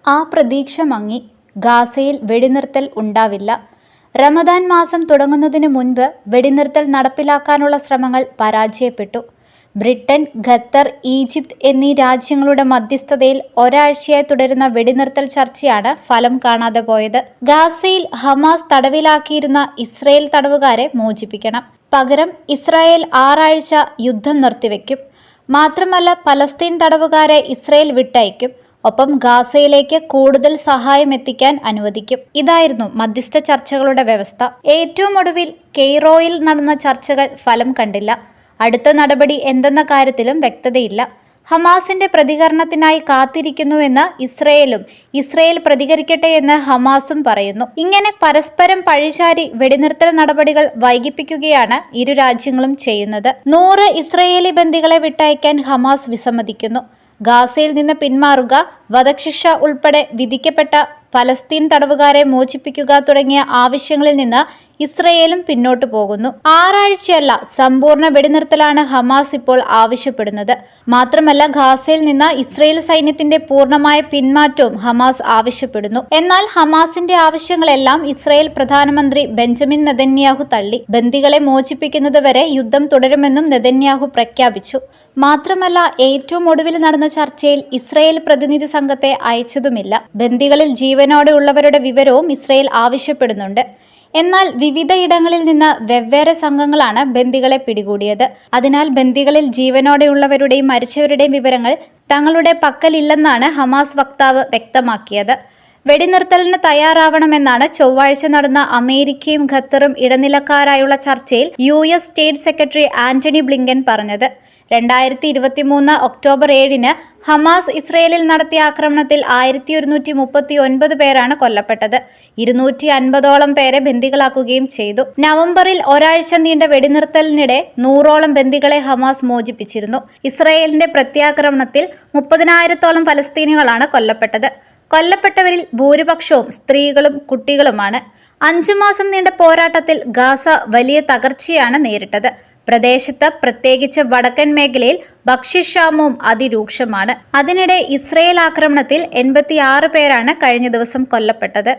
ആ പ്രതീക്ഷ മങ്ങി. ഗാസയിൽ വെടിനിർത്തൽ ഉണ്ടാവില്ല. റമദാൻ മാസം തുടങ്ങുന്നതിന് മുൻപ് വെടിനിർത്തൽ നടപ്പിലാക്കാനുള്ള ശ്രമങ്ങൾ പരാജയപ്പെട്ടു. ബ്രിട്ടൻ, ഖത്തർ, ഈജിപ്ത് എന്നീ രാജ്യങ്ങളുടെ മധ്യസ്ഥതയിൽ ഒരാഴ്ചയായി തുടരുന്ന വെടിനിർത്തൽ ചർച്ചയാണ് ഫലം കാണാതെ പോയത്. ഗാസയിൽ ഹമാസ് തടവിലാക്കിയിരുന്ന ഇസ്രയേൽ തടവുകാരെ മോചിപ്പിക്കണം. പകരം ഇസ്രായേൽ 6 ആഴ്ച യുദ്ധം നിർത്തിവെക്കും. മാത്രമല്ല, പലസ്തീൻ തടവുകാരെ ഇസ്രയേൽ വിട്ടയക്കും. ഒപ്പം ഗാസയിലേക്ക് കൂടുതൽ സഹായം എത്തിക്കാൻ അനുവദിക്കും. ഇതായിരുന്നു മധ്യസ്ഥ ചർച്ചകളുടെ വ്യവസ്ഥ. ഏറ്റവും ഒടുവിൽ കെയ്റോയിൽ നടന്ന ചർച്ചകൾ ഫലം കണ്ടില്ല. അടുത്ത നടപടി എന്തെന്ന കാര്യത്തിലും വ്യക്തതയില്ല. ഹമാസിന്റെ പ്രതികരണത്തിനായി കാത്തിരിക്കുന്നുവെന്ന് ഇസ്രയേലും, ഇസ്രയേൽ പ്രതികരിക്കട്ടെ എന്ന് ഹമാസും പറയുന്നു. ഇങ്ങനെ പരസ്പരം പഴിചാരി വെടിനിർത്തൽ നടപടികൾ വൈകിപ്പിക്കുകയാണ് ഇരു രാജ്യങ്ങളും ചെയ്യുന്നത്. 100 ഇസ്രയേലി ബന്ദികളെ വിട്ടയക്കാൻ ഹമാസ് വിസമ്മതിക്കുന്നു. ഗാസയിൽ നിന്ന് പിന്മാറുക, വധശിക്ഷ ഉൾപ്പെടെ വിധിക്കപ്പെട്ട പലസ്തീൻ തടവുകാരെ മോചിപ്പിക്കുക തുടങ്ങിയ ആവശ്യങ്ങളിൽ നിന്ന് ഇസ്രയേലും പിന്നോട്ടു പോകുന്നു. 6 ആഴ്ചയല്ല, സമ്പൂർണ്ണ വെടിനിർത്തലാണ് ഹമാസ് ഇപ്പോൾ ആവശ്യപ്പെടുന്നത്. മാത്രമല്ല, ഗാസയിൽ നിന്ന് ഇസ്രയേൽ സൈന്യത്തിന്റെ പൂർണ്ണമായ പിന്മാറ്റവും ഹമാസ് ആവശ്യപ്പെടുന്നു. എന്നാൽ ഹമാസിന്റെ ആവശ്യങ്ങളെല്ലാം ഇസ്രയേൽ പ്രധാനമന്ത്രി ബെഞ്ചമിൻ നെതന്യാഹു തള്ളി. ബന്ദികളെ മോചിപ്പിക്കുന്നതുവരെ യുദ്ധം തുടരുമെന്നും നെതന്യാഹു പ്രഖ്യാപിച്ചു. മാത്രമല്ല, ഏറ്റവും ഒടുവിൽ നടന്ന ചർച്ചയിൽ ഇസ്രയേൽ പ്രതിനിധി സംഘത്തെ അയച്ചതുമില്ല. ബന്ദികളിൽ ജീവനോടെ ഉള്ളവരുടെ വിവരവും ഇസ്രയേൽ ആവശ്യപ്പെടുന്നുണ്ട്. എന്നാൽ വിവിധയിടങ്ങളിൽ നിന്ന് വെവ്വേറെ സംഘങ്ങളാണ് ബന്ദികളെ പിടികൂടിയത്. അതിനാൽ ബന്ദികളിൽ ജീവനോടെയുള്ളവരുടെയും മരിച്ചവരുടെയും വിവരങ്ങൾ തങ്ങളുടെ പക്കലില്ലെന്നാണ് ഹമാസ് വക്താവ് വ്യക്തമാക്കിയത്. വെടിനിർത്തലിന് തയ്യാറാവണമെന്നാണ് ചൊവ്വാഴ്ച നടന്ന അമേരിക്കയും ഖത്തറും ഇടനിലക്കാരായുള്ള ചർച്ചയിൽ US state secretary Antony Blinken പറഞ്ഞത്. 2023 ഒക്ടോബർ 7-ന് ഹമാസ് ഇസ്രയേലിൽ നടത്തിയ ആക്രമണത്തിൽ 1139 പേരാണ് കൊല്ലപ്പെട്ടത്. 250ഓളം പേരെ ബന്ദികളാക്കുകയും ചെയ്തു. നവംബറിൽ ഒരാഴ്ച നീണ്ട വെടിനിർത്തലിനിടെ 100ഓളം ബന്ദികളെ ഹമാസ് മോചിപ്പിച്ചിരുന്നു. ഇസ്രയേലിന്റെ പ്രത്യാക്രമണത്തിൽ 30,000-ഓളം പലസ്തീനികളാണ് കൊല്ലപ്പെട്ടത്. കൊല്ലപ്പെട്ടവരിൽ ഭൂരിപക്ഷവും സ്ത്രീകളും കുട്ടികളുമാണ്. 5 മാസം നീണ്ട പോരാട്ടത്തിൽ ഗാസ വലിയ തകർച്ചയാണ് നേരിട്ടത്. പ്രദേശത്ത്, പ്രത്യേകിച്ച് വടക്കൻ മേഖലയിൽ ഭക്ഷ്യക്ഷാമവും അതിരൂക്ഷമാണ്. അതിനിടെ ഇസ്രയേൽ ആക്രമണത്തിൽ 86 പേരാണ് കഴിഞ്ഞ ദിവസം കൊല്ലപ്പെട്ടത്.